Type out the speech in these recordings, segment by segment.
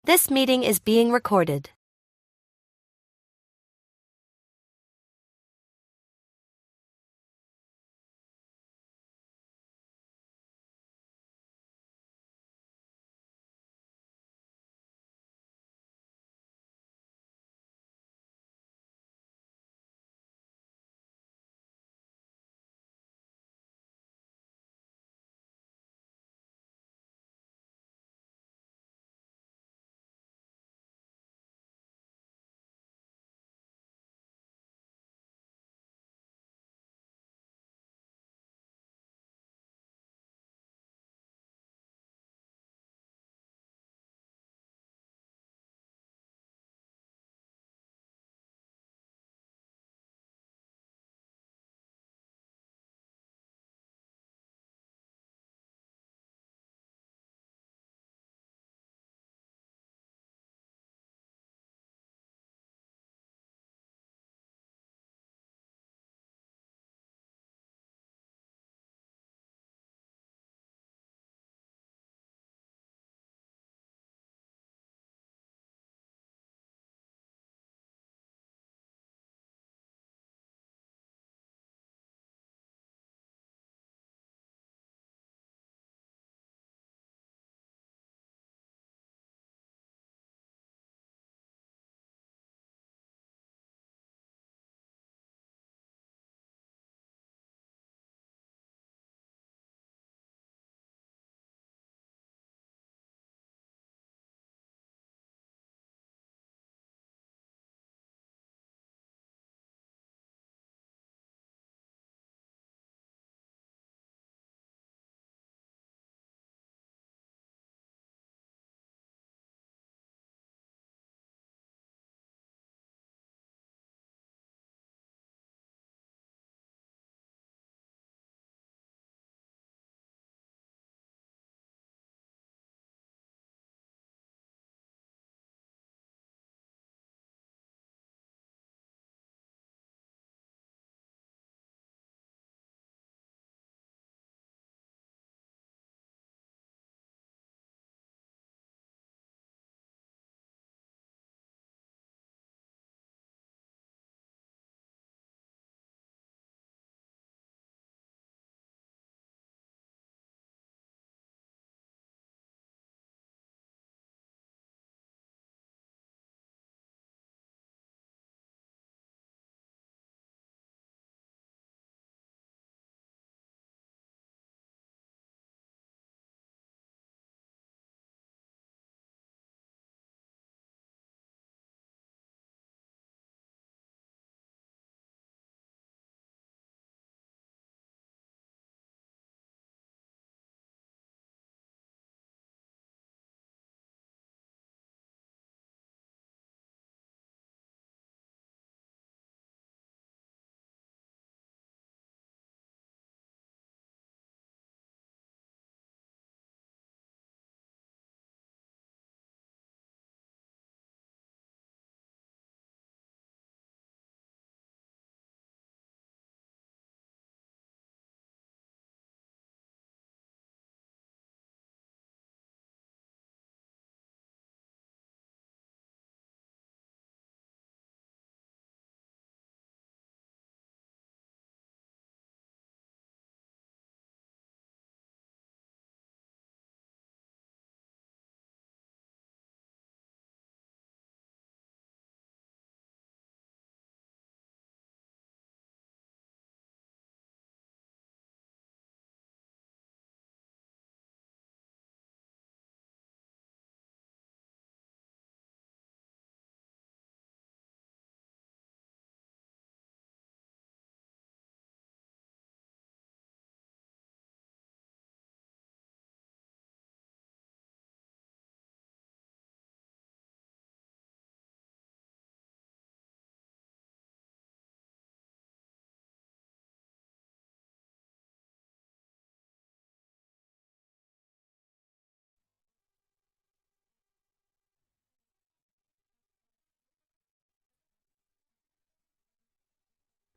This meeting is being recorded.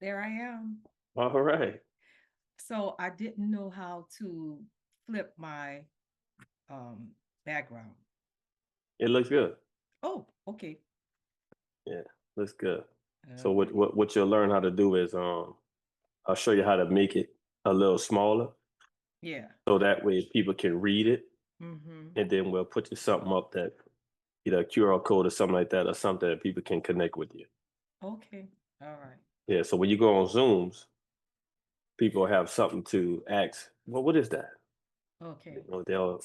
There I am. All right. So I didn't know how to flip my um, background. It looks good. Oh, okay. Yeah, looks good. So what Okay. what what you'll learn how to do is I'll show you how to make it a little smaller Yeah. so that way people can read it, Mm-hmm. and then we'll put you something up that either a QR code or something like that, or something that people can connect with you. Okay. All right. Yeah. So when you go on Zooms, people have something to ask. Well, what is that? Okay. They'll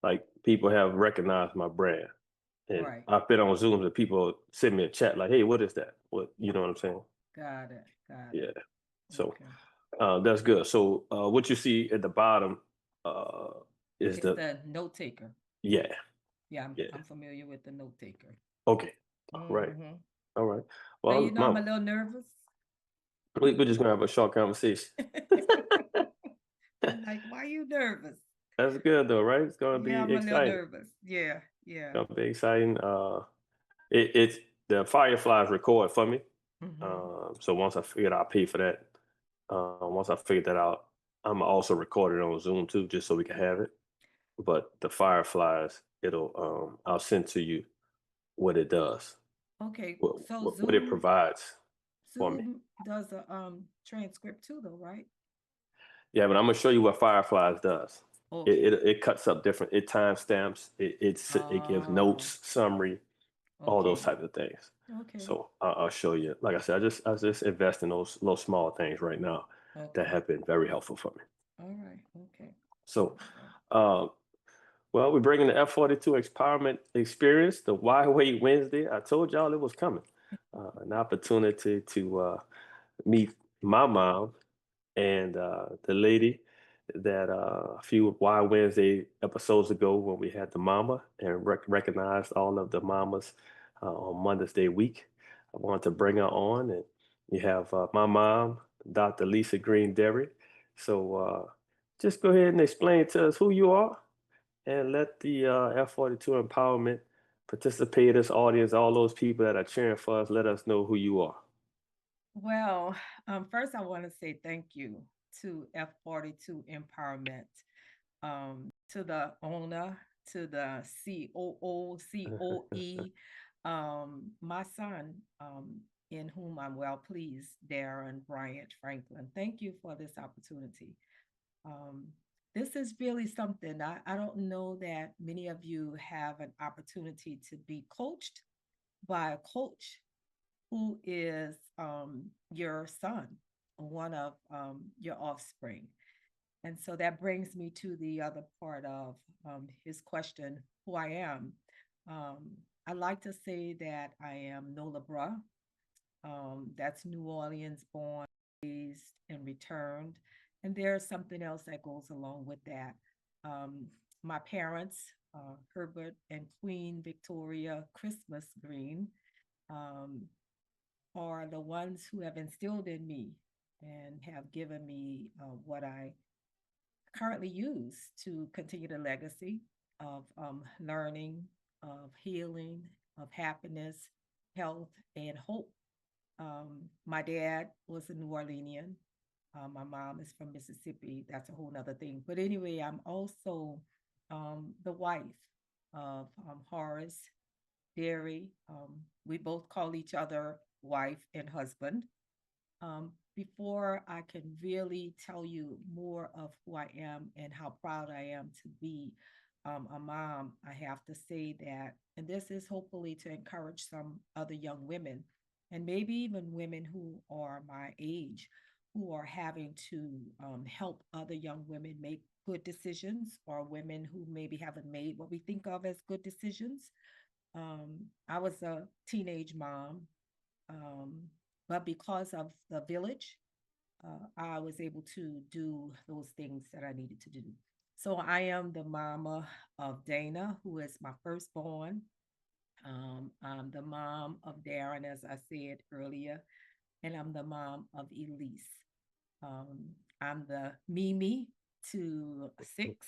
like people have recognized my brand, and Right. I've been on Zooms and people send me a chat like, "Hey, what is that? What you know what I'm saying?" Got it. Got it. Yeah. So Okay. that's good. So what you see at the bottom uh, is It's the the note taker. yeah, Yeah, I'm yeah. I'm familiar with the note taker. Okay. All right. Mm-hmm. All right. So you Well, know I'm a mom, little nervous. we're just gonna have a short conversation. I'm like, why you nervous? That's good though, right? It's gonna Yeah, be I'm a little exciting. nervous. Yeah, yeah. Gonna be exciting. It's the Fireflies record for me. Mm-hmm. So once I figured I'll pay for that. Once I figured that out, I'm also recorded on Zoom too, just so we can have it. But the Fireflies, I'll send to you what it does, Okay, what so what it provides for me. Zoom does a transcript too, though, right? Yeah, but I'm gonna show you what Fireflies does. Okay. It cuts up different. It timestamps. It gives Oh, notes, summary, all those okay. types of things. Okay. So I'll show you. Like I said, I just invest in those little small things right now that Okay. have been very helpful for me. All right. Okay. So, Okay. uh, well, we're bringing the F42 Empowerment Experience, the Why Wait Wednesday. I told y'all it was coming. An opportunity to meet my mom and the lady that a few Why Wednesday episodes ago when we had the mama and recognized all of the mamas on Mother's Day week. I wanted to bring her on, and you have my mom, Dr. Lisa Green Derry. So just go ahead and explain to us who you are and let the F42 Empowerment participators, audience, all those people that are cheering for us, let us know who you are. Well, first I want to say thank you to F42 Empowerment, to the owner, to the COO, COE, my son, in whom I'm well pleased, Darren Bryant Franklin. Thank you for this opportunity. Um, this is really something I don't know that many of you have an opportunity to be coached by a coach who is your son, one of your offspring. And so that brings me to the other part of his question, who I am. Um, I like to say that I am Nola Bra. That's New Orleans born, raised, and returned. And there's something else that goes along with that. Um, my parents, Herbert and Queen Victoria Christmas Green, um, are the ones who have instilled in me and have given me what I currently use to continue the legacy of learning, of healing, of happiness, health, and hope. My dad was a New Orleanian. My mom is from Mississippi. That's a whole nother thing. But anyway, I'm also the wife of Horace Derry. We both call each other wife and husband. Before I can really tell you more of who I am and how proud I am to be a mom, I have to say that, and this is hopefully to encourage some other young women, and maybe even women who are my age, who are having to help other young women make good decisions, or women who maybe haven't made what we think of as good decisions. I was a teenage mom, um, but because of the village, I was able to do those things that I needed to do. So I am the mama of Dana, who is my firstborn. I'm the mom of Darren, as I said earlier, and I'm the mom of Elise. I'm the Mimi to six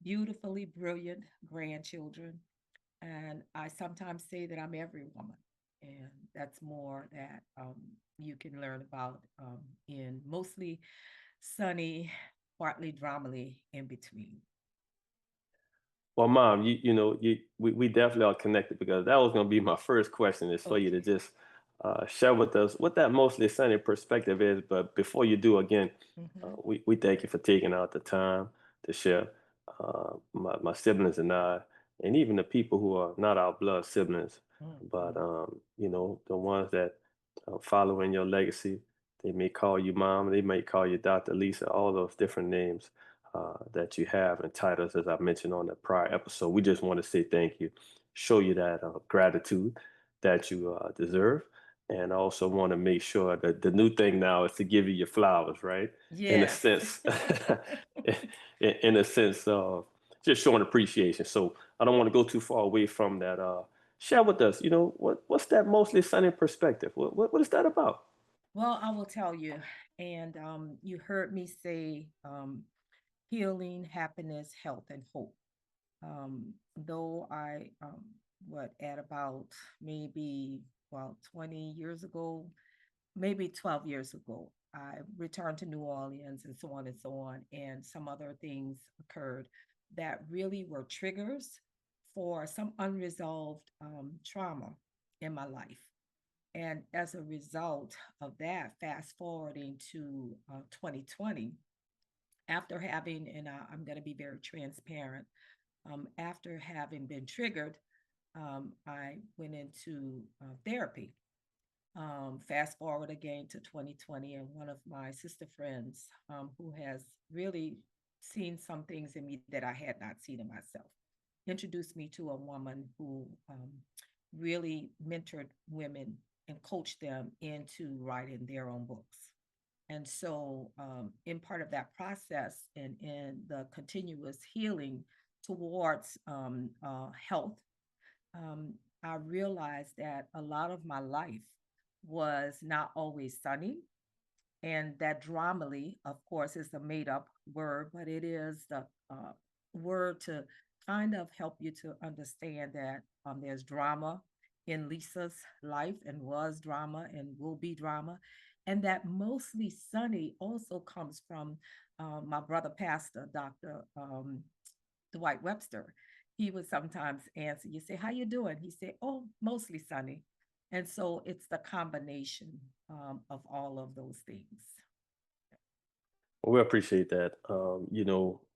beautifully brilliant grandchildren. And I sometimes say that I'm every woman. And that's more that you can learn about in mostly sunny, partly dramedy in between. Well, Mom, we definitely are connected because that was going to be my first question is for you to Okay. just share with us what that mostly sunny perspective is. But before you do, again, Mm-hmm. we thank you for taking out the time to share. My siblings and I, and even the people who are not our blood siblings, but Mm-hmm. the ones that follow in your legacy, they may call you Mom, they may call you Dr. Lisa, all those different names that you have and titles, as I mentioned on the prior episode. We just want to say thank you, show you that gratitude that you deserve. And I also want to make sure that the new thing now is to give you your flowers, right? In a Yes. sense, in a sense of just showing appreciation. So I don't want to go too far away from that. Share with us, what's that mostly sunny perspective? What is that about? Well, I will tell you, and you heard me say healing, happiness, health, and hope. Though I, what, at about maybe, well, 20 years ago, maybe 12 years ago, I returned to New Orleans and so on and so on. And some other things occurred that really were triggers for some unresolved trauma in my life. And as a result of that, fast forwarding to 2020, after having, and I'm going to be very transparent, after having been triggered, I went into therapy. Fast forward again to 2020, and one of my sister friends who has really seen some things in me that I had not seen in myself introduced me to a woman who really mentored women and coached them into writing their own books. And so, in part of that process and in the continuous healing towards health, um, I realized that a lot of my life was not always sunny. And that Dramedy, of course, is a made up word, but it is the word to kind of help you to understand that there's drama in Lisa's life and was drama and will be drama. And that mostly sunny also comes from my brother, Pastor Dr. Dwight Webster. He would sometimes answer, you say, how you doing? He said, oh, mostly sunny. And so it's the combination of all of those things. Well, we appreciate that.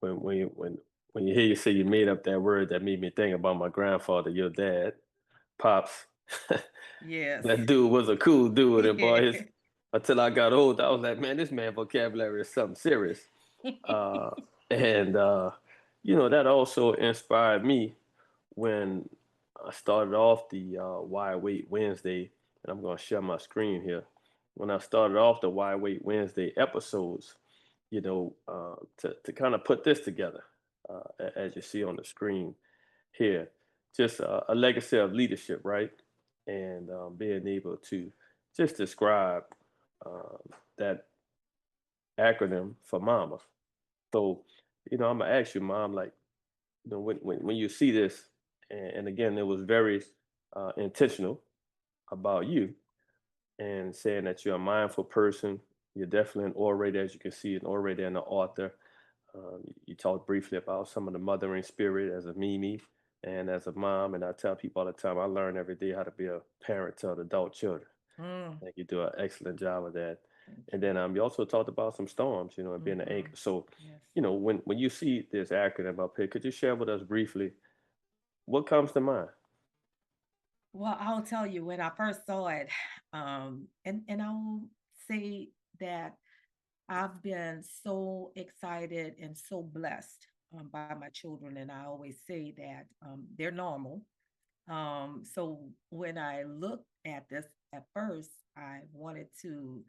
When you hear you say you made up that word, that made me think about my grandfather, your dad, pops. Yes. That dude was a cool dude, and boy, Yeah. his until I got old, I was like, man, this man vocabulary is something serious. Uh, and that also inspired me when I started off the Why Wait Wednesday, and I'm going to share my screen here. When I started off the Why Wait Wednesday episodes, to kind of put this together, as you see on the screen here, just a legacy of leadership, right? And being able to just describe that acronym for mama. So, I'm gonna ask you, Mom, like, when you see this, and again, it was very intentional about you and saying that you're a mindful person. You're definitely an orator, as you can see, an orator and an author. You talked briefly about some of the mothering spirit as a Mimi and as a mom. And I tell people all the time, I learn every day how to be a parent to adult children. Mm, I think you do an excellent job of that. thank And you. then you also talked about some storms, and being an Hmm. anchor. So, Yes. when you see this acronym up here, could you share with us briefly what comes to mind? Well, I'll tell you when I first saw it, and I will say that I've been so excited and so blessed by my children, and I always say that they're normal. So when I looked at this at first, I wanted to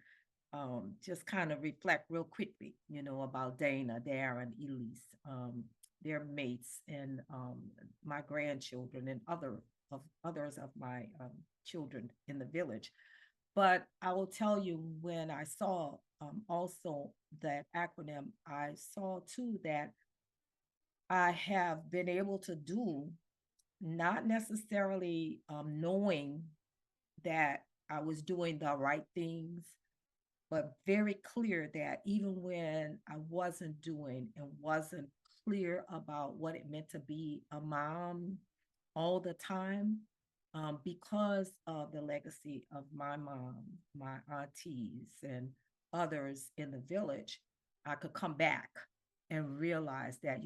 just kind of reflect real quickly, about Dana, Darren, Elise, their mates, and my grandchildren, and others of my children in the village. But I will tell you, when I saw also that acronym, I saw too that I have been able to do, not necessarily knowing that I was doing the right things, but very clear that even when I wasn't doing and wasn't clear about what it meant to be a mom all the time, because of the legacy of my mom, my aunties, and others in the village. I could come back and realize that,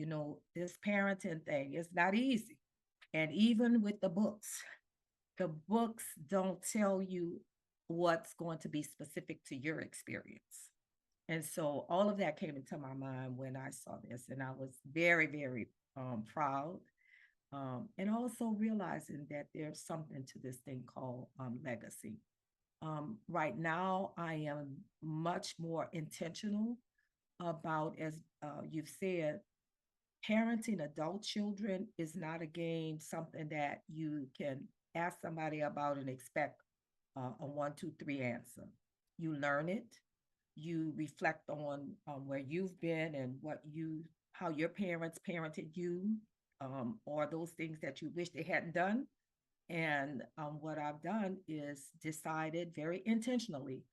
this parenting thing is not easy. And even with the books don't tell you what's going to be specific to your experience. And so all of that came into my mind when I saw this, and I was very, very proud. And also realizing that there's something to this thing called legacy. Right now, I am much more intentional about, as you've said, parenting adult children is not again something that you can ask somebody about and expect a one, two, three answer. You learn it, you reflect on where you've been and how your parents parented you, or those things that you wish they hadn't done. And what I've done is decided very intentionally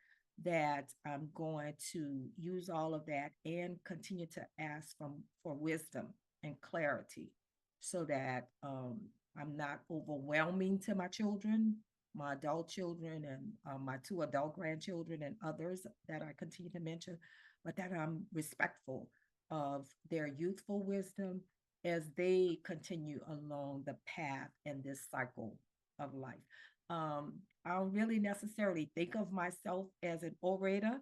that I'm going to use all of that and continue to ask for wisdom and clarity so that I'm not overwhelming to my children, my adult children, and my two adult grandchildren, and others that I continue to mention, but that I'm respectful of their youthful wisdom as they continue along the path in this cycle of life. I don't really necessarily think of myself as an orator,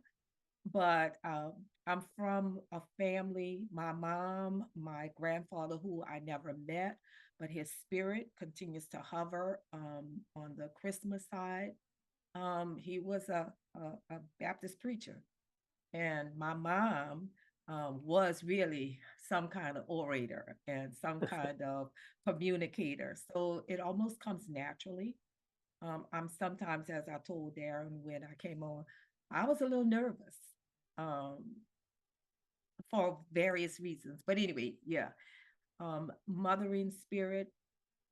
but I'm from a family, my mom, my grandfather, who I never met, but his spirit continues to hover on the Christmas side. He was a Baptist preacher, and my mom was really some kind of orator and some kind of communicator. So it almost comes naturally. I'm sometimes, as I told Darren when I came on, I was a little nervous um, for various reasons. But anyway, yeah, mothering spirit.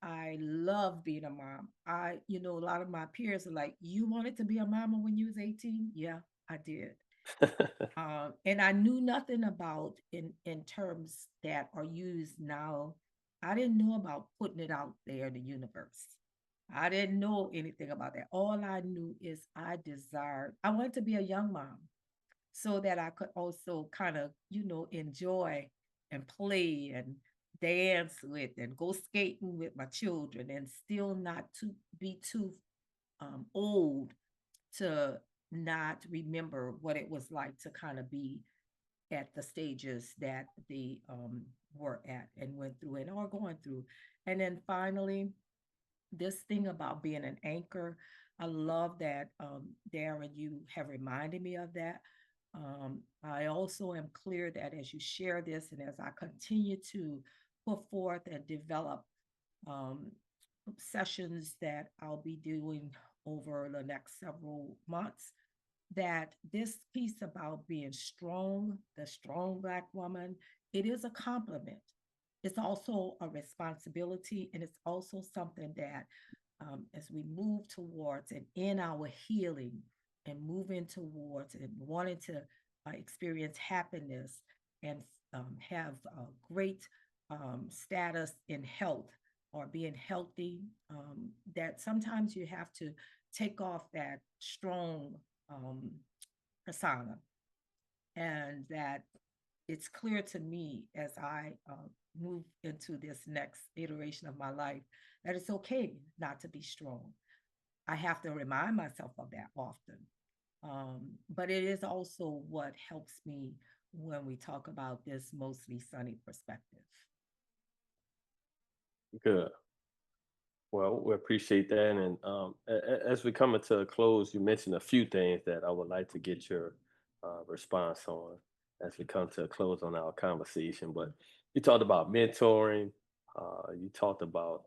I love being a mom. A lot of my peers are like, "You wanted to be a mama when you was 18?" Yeah, I did. And I knew nothing about in terms that are used now. I didn't know about putting it out there in the universe. I didn't know anything about that. All I knew is I wanted to be a young mom so that I could also kind of, enjoy and play and dance with and go skating with my children and still not to be too old to not remember what it was like to kind of be at the stages that they were at and went through and are going through. And then finally, this thing about being an anchor, I love that, Darren, you have reminded me of that. I also am clear that as you share this and as I continue to put forth and develop um, sessions that I'll be doing over the next several months, that this piece about being strong, the strong Black woman, it is a compliment. It's also a responsibility, and it's also something that, as we move towards and in our healing and moving towards and wanting to experience happiness and have a great status in health or being healthy, that sometimes you have to take off that strong um, persona, and that it's clear to me as I move into this next iteration of my life that it's okay not to be strong. I have to remind myself of that often. But it is also what helps me when we talk about this mostly sunny perspective. Good. Well, we appreciate that. And as we come into a close, you mentioned a few things that I would like to get your response on as we come to a close on our conversation. But you talked about mentoring. You talked about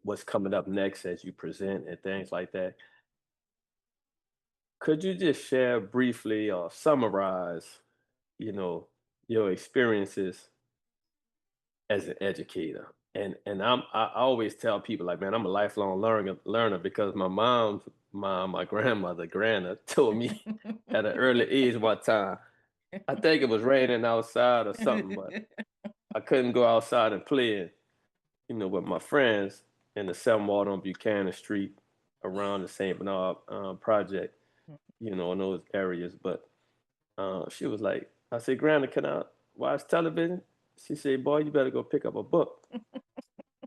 what's coming up next as you present and things like that. Could you just share briefly or summarize, you know, your experiences as an educator? And I always tell people like, man, I'm a lifelong learner because my mom's mom, my grandmother, Granda, told me at an early age one time. I think it was raining outside or something, but I couldn't go outside and play, with my friends in the 7 Ward on Buchanan Street around the St. Bernard project, in those areas. But she was like, I said, Grandma, can I watch television? She said, boy, you better go pick up a book.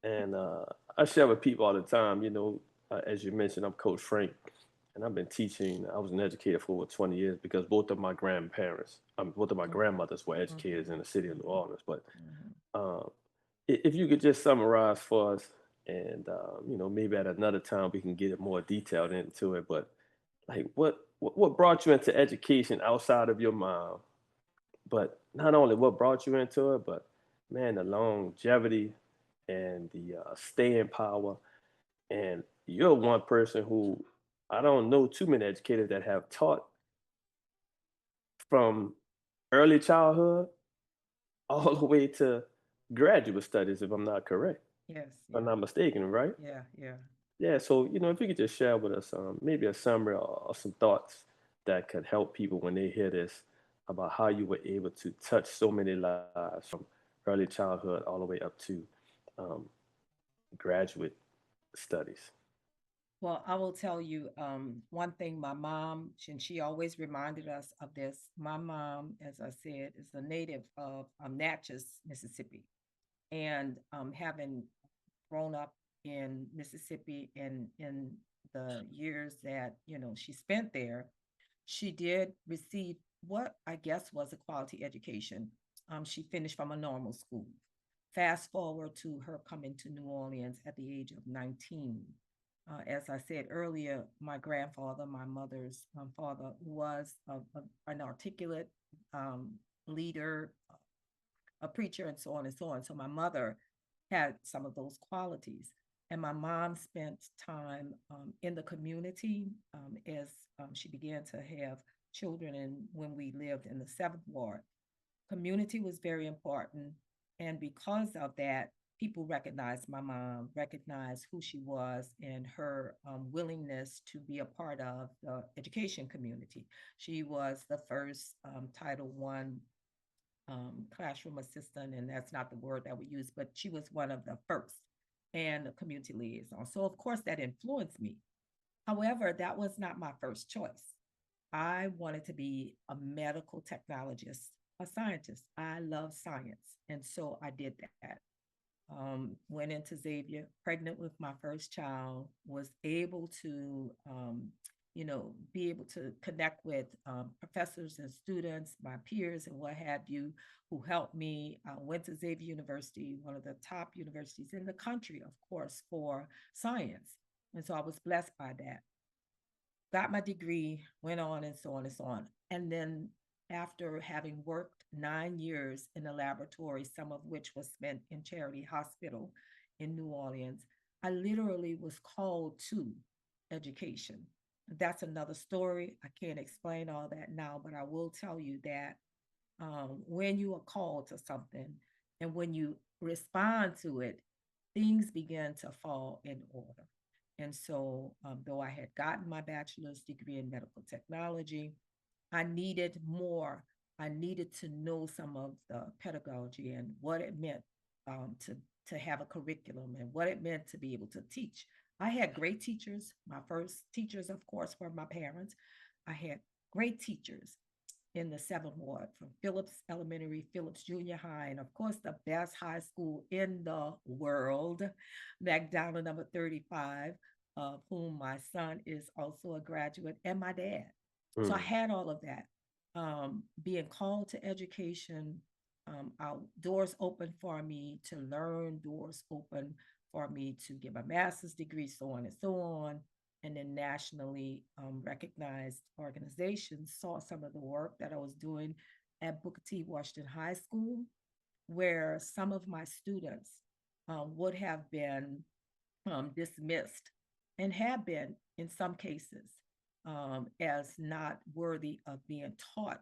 And I share with people all the time, as you mentioned, I'm Coach Frank, and I've been teaching. I was an educator for over 20 years because both of my grandmothers were educators in the city of New Orleans. But um, if you could just summarize for us, and maybe at another time we can get it more detailed into it. But like, what brought you into education outside of your mom? But not only what brought you into it, but man, the longevity and the staying power. And you're one person who I don't know too many educators that have taught from early childhood all the way to graduate studies, if I'm not correct, Yes, if I'm yeah, not mistaken, right? yeah, yeah. Yeah. So, if you could just share with us maybe a summary or some thoughts that could help people when they hear this about how you were able to touch so many lives from early childhood all the way up to um, graduate studies. Well, I will tell you one thing. My mom, and she always reminded us of this. My mom, as I said, is a native of Natchez, Mississippi, and having grown up in Mississippi and in the years that she spent there, she did receive what I guess was a quality education. She finished from a normal school. Fast forward to her coming to New Orleans at the age of 19. As I said earlier, my grandfather, my mother's father, was an articulate um, leader, a preacher, and so on and so on. So my mother had some of those qualities. And my mom spent time in the community as she began to have children. And when we lived in the 7th Ward, community was very important. And because of that, people recognized my mom, recognized who she was, and her willingness to be a part of the education community. She was the first Title I classroom assistant, and that's not the word that we use, but she was one of the first and a community liaison. So, of course, that influenced me. However, that was not my first choice. I wanted to be a medical technologist, a scientist. I love science. And so I did that. Went into Xavier, pregnant with my first child, was able to, be able to connect with professors and students, my peers, and what have you, who helped me. I went to Xavier University, one of the top universities in the country, of course, for science. And so I was blessed by that. Got my degree, went on and so on and so on. And then after having worked 9 years in the laboratory, some of which was spent in Charity Hospital in New Orleans, I literally was called to education. That's another story. I can't explain all that now, but I will tell you that when you are called to something and when you respond to it, things begin to fall in order. And so, though I had gotten my bachelor's degree in medical technology, I needed more. I needed to know some of the pedagogy and what it meant to have a curriculum and what it meant to be able to teach. I had great teachers. My first teachers, of course, were my parents. I had great teachers in the 7th Ward from Phillips Elementary, Phillips Junior High, and of course, the best high school in the world, McDonald number 35, of whom my son is also a graduate, and my dad. So I Mm. had all of that. Being called to education, our doors open for me to learn, doors open for me to get my master's degree, so on and so on. And then nationally recognized organizations saw some of the work that I was doing at Booker T. Washington High School, where some of my students would have been dismissed and have been in some cases as not worthy of being taught.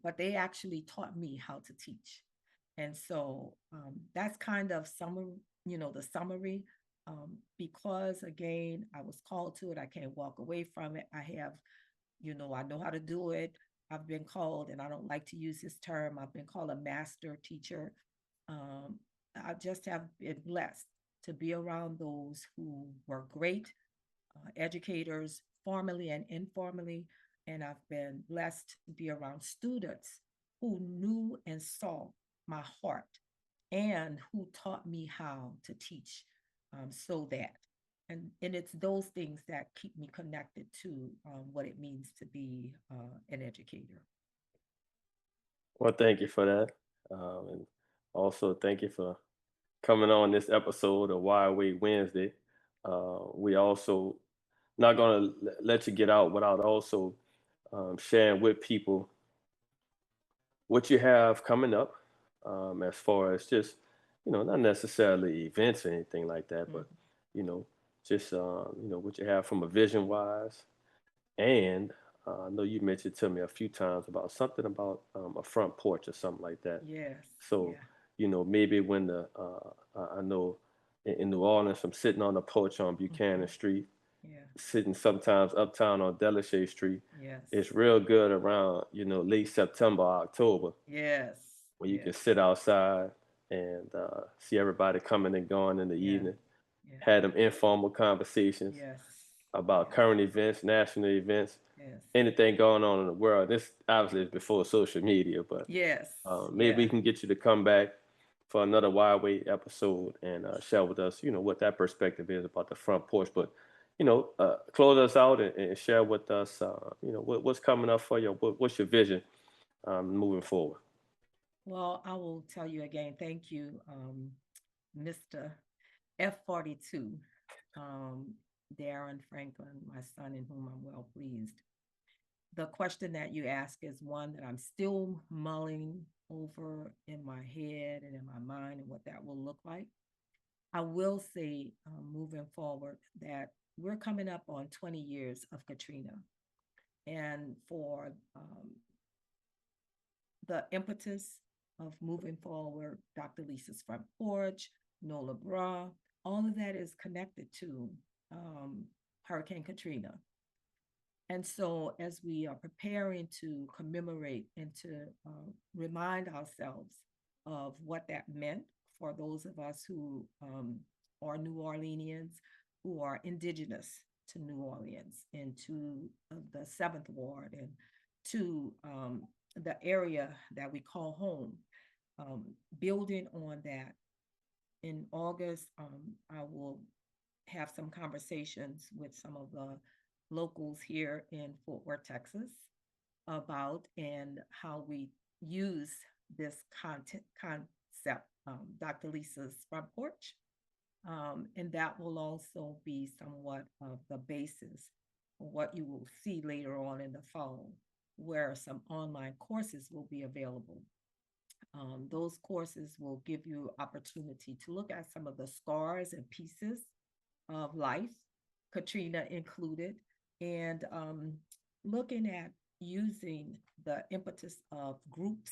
But they actually taught me how to teach. And so that's kind of the summary. Because again, I was called to it. I can't walk away from it. I know how to do it. I've been called, and I don't like to use this term, I've been called a master teacher Um, I just have been blessed to be around those who were great educators, formally and informally. And I've been blessed to be around students who knew and saw my heart and who taught me how to teach so that. And it's those things that keep me connected to what it means to be an educator. Well, thank you for that. And also, thank you for coming on this episode of Why Wait Wednesday. We also not going to let you get out without also sharing with people what you have coming up, as far as just, not necessarily events or anything like that, but, Mhm. you know, just, what you have from a vision wise. And I know you mentioned to me a few times about something about a front porch or something like that. Yes, So, yeah, maybe when I know in New Orleans, I'm sitting on the porch on Buchanan hmm, Street, yeah, sitting sometimes uptown on Delashay Street. It's yes, real good around, late September, October, yes, where you can yes, sit outside and see everybody coming and going in the yeah, evening, yeah, had them informal conversations yes, about yes, current events, national events, yes, anything going on in the world. This obviously is before social media, but yes, maybe we yeah. can get you to come back for another Wide Way episode and share with us, what that perspective is about the front porch. But, close us out and share with us, what's coming up for you. What's your vision moving forward? Well, I will tell you again, thank you, Mr. F42, um, Darren Franklin, my son, in whom I'm well pleased. The question that you ask is one that I'm still mulling over in my head and in my mind and what that will look like. I will say, moving forward, that we're coming up on 20 years of Katrina. And for the impetus of moving forward, Dr. Lisa's Front Porch, Nola Bra, all of that is connected to um, Hurricane Katrina. And so, as we are preparing to commemorate and to remind ourselves of what that meant for those of us who are New Orleanians, who are indigenous to New Orleans and to the Seventh Ward and to the area that we call home, um, building on that, in August, I will have some conversations with some of the locals here in Fort Worth, Texas, about and how we use this concept, Dr. Lisa's Front Porch. And that will also be somewhat of the basis for what you will see later on in the fall, where some online courses will be available. Those courses will give you opportunity to look at some of the scars and pieces of life, Katrina included, and looking at using the impetus of groups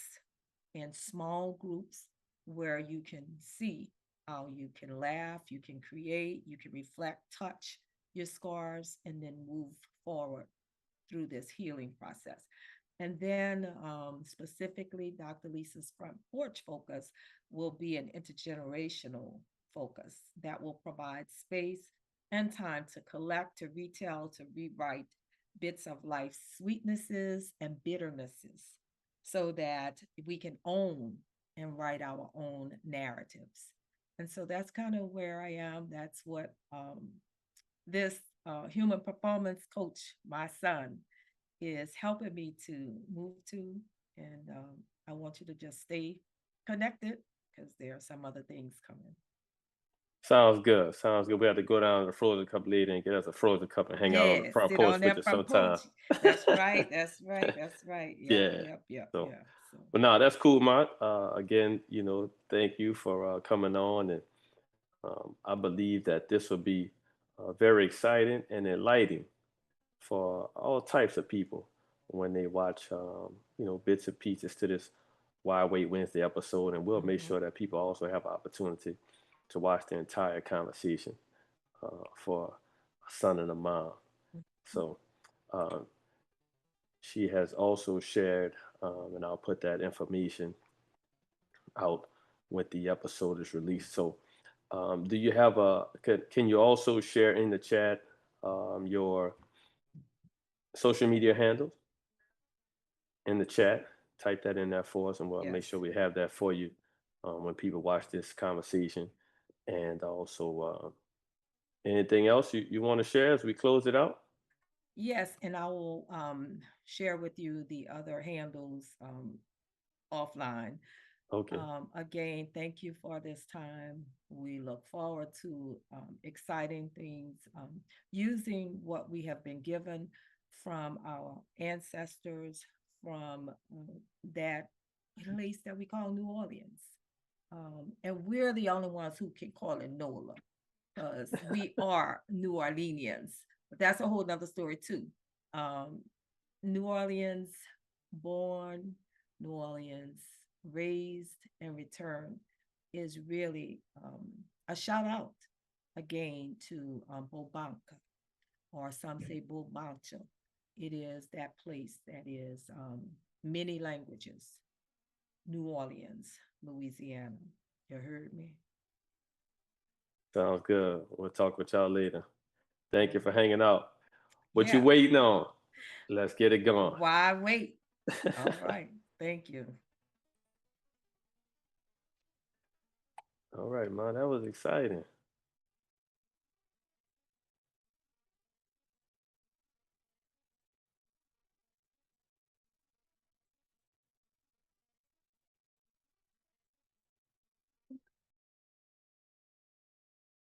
and small groups where you can see how you can laugh, you can create, you can reflect, touch your scars, and then move forward through this healing process. And then specifically, Dr. Lisa's Front Porch focus will be an intergenerational focus that will provide space and time to collect, to retell, to rewrite bits of life's sweetnesses and bitternesses so that we can own and write our own narratives. And so that's kind of where I am. That's what this human performance coach, my son, is helping me to move to. And I want you to just stay connected because there are some other things coming. Sounds good. Sounds good. We have to go down to the frozen cup later and get us a frozen cup and hang out on the Yes, front sit porch on with you that front porch. sometime. That's right. That's right. That's right. Yep. Yeah. Yep. Yep. So, Yeah. So, but no, that's cool, Mont. Again, thank you for coming on, and I believe that this will be very exciting and enlightening for all types of people when they watch, bits and pieces to this Why Wait Wednesday episode, and we'll make mhm. sure that people also have opportunity to watch the entire conversation for a son and a mom. So uh, she has also shared, and I'll put that information out when the episode is released. So, do you have can you also share in the chat your social media handles in the chat? Type that in there for us, and we'll make Yes. sure we have that for you when people watch this conversation. And also, anything else you want to share as we close it out? Yes, and I will share with you the other handles offline. Okay. Again, thank you for this time. We look forward to exciting things, using what we have been given from our ancestors, from that place that we call New Orleans. And we're the only ones who can call it NOLA because we are New Orleanians. But that's a whole nother story, too. Um, New Orleans, born, New Orleans, raised, and returned is really a shout out again to Bobanca, or some say Bobancha. It is that place that is many languages. New Orleans, Louisiana. You heard me? Sounds good. We'll talk with y'all later. Thank you for Okay. hanging out. What you Yeah. waiting on? Let's get it going. Why wait? All right. Thank you. All right, man. That was exciting.